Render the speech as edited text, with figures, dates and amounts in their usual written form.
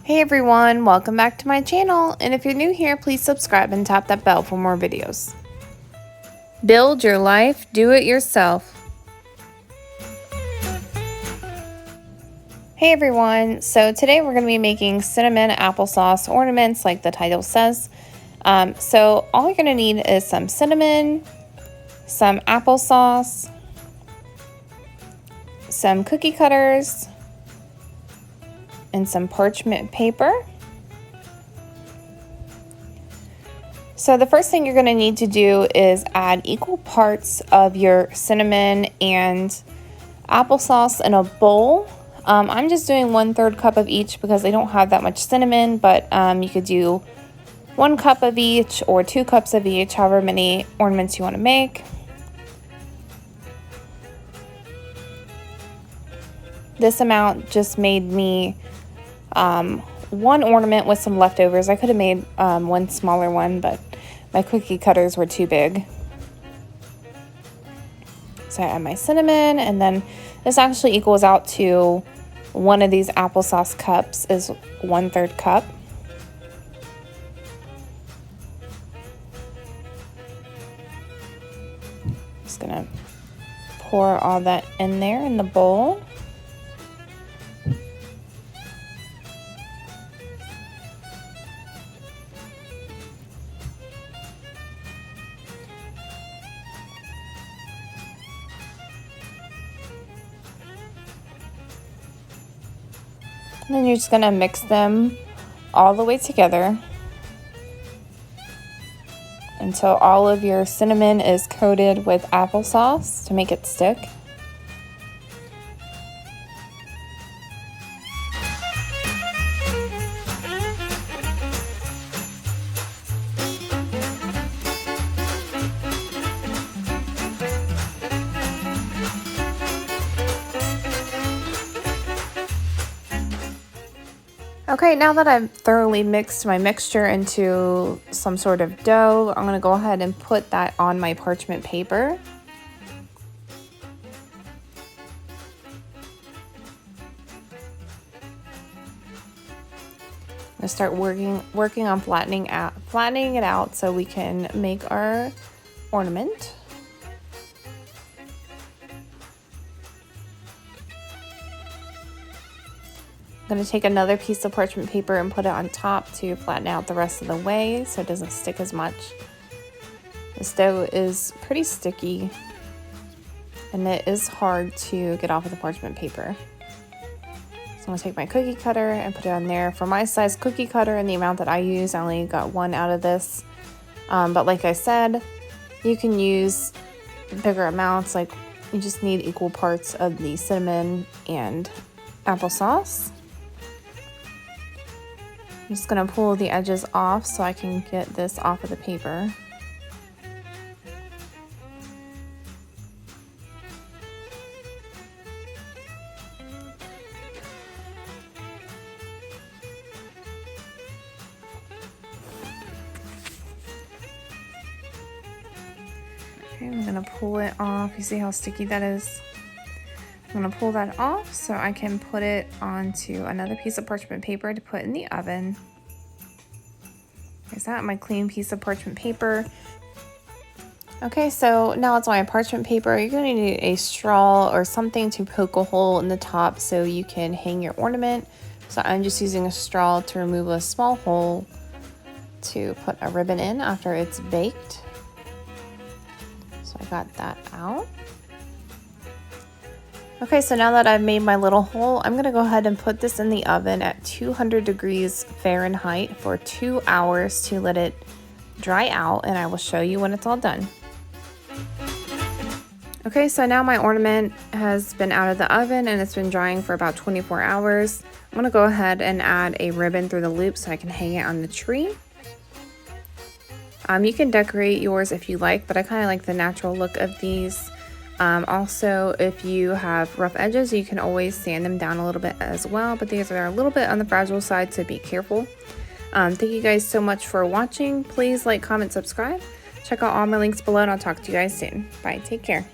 Hey everyone, welcome back to my channel, and if you're new here, please subscribe and tap that bell for more videos. Build your life, do it yourself. Hey everyone, so today we're going to be making cinnamon applesauce ornaments like the title says. So all you're going to need is some cinnamon, some applesauce, some cookie cutters, and some parchment paper. So the first thing you're going to need to do is add equal parts of your cinnamon and applesauce in a bowl. I'm just doing 1/3 cup of each because I don't have that much cinnamon, but you could do 1 cup of each or 2 cups of each, however many ornaments you want to make. This amount just made me one ornament with some leftovers. I could have made one smaller one, but my cookie cutters were too big. So I add my cinnamon, and then this actually equals out to one of these applesauce cups is 1/3 cup. Just gonna pour all that in there in the bowl. And then you're just going to mix them all the way together until all of your cinnamon is coated with applesauce to make it stick. Okay, now that I've thoroughly mixed my mixture into some sort of dough, I'm going to go ahead and put that on my parchment paper. I'm going to start working on flattening it out so we can make our ornament. I'm going to take another piece of parchment paper and put it on top to flatten out the rest of the way so it doesn't stick as much. This dough is pretty sticky and it is hard to get off of the parchment paper. So I'm going to take my cookie cutter and put it on there. For my size cookie cutter and the amount that I use, I only got one out of this. But like I said, you can use bigger amounts. Like you just need equal parts of the cinnamon and applesauce. I'm just going to pull the edges off so I can get this off of the paper. Okay, I'm going to pull it off. You see how sticky that is? I'm going to pull that off so I can put it onto another piece of parchment paper to put in the oven. There's that, my clean piece of parchment paper. Okay, so now it's on my parchment paper. You're going to need a straw or something to poke a hole in the top so you can hang your ornament. So I'm just using a straw to remove a small hole to put a ribbon in after it's baked. So I got that out. Okay, so now that I've made my little hole, I'm going to go ahead and put this in the oven at 200 degrees Fahrenheit for 2 hours to let it dry out, and I will show you when it's all done. Okay, so now my ornament has been out of the oven and it's been drying for about 24 hours. I'm going to go ahead and add a ribbon through the loop so I can hang it on the tree. You can decorate yours if you like, but I kind of like the natural look of these. Also, if you have rough edges, you can always sand them down a little bit as well, but these are a little bit on the fragile side, so be careful. Thank you guys so much for watching. Please like, comment, subscribe. Check out all my links below, and I'll talk to you guys soon. Bye. Take care.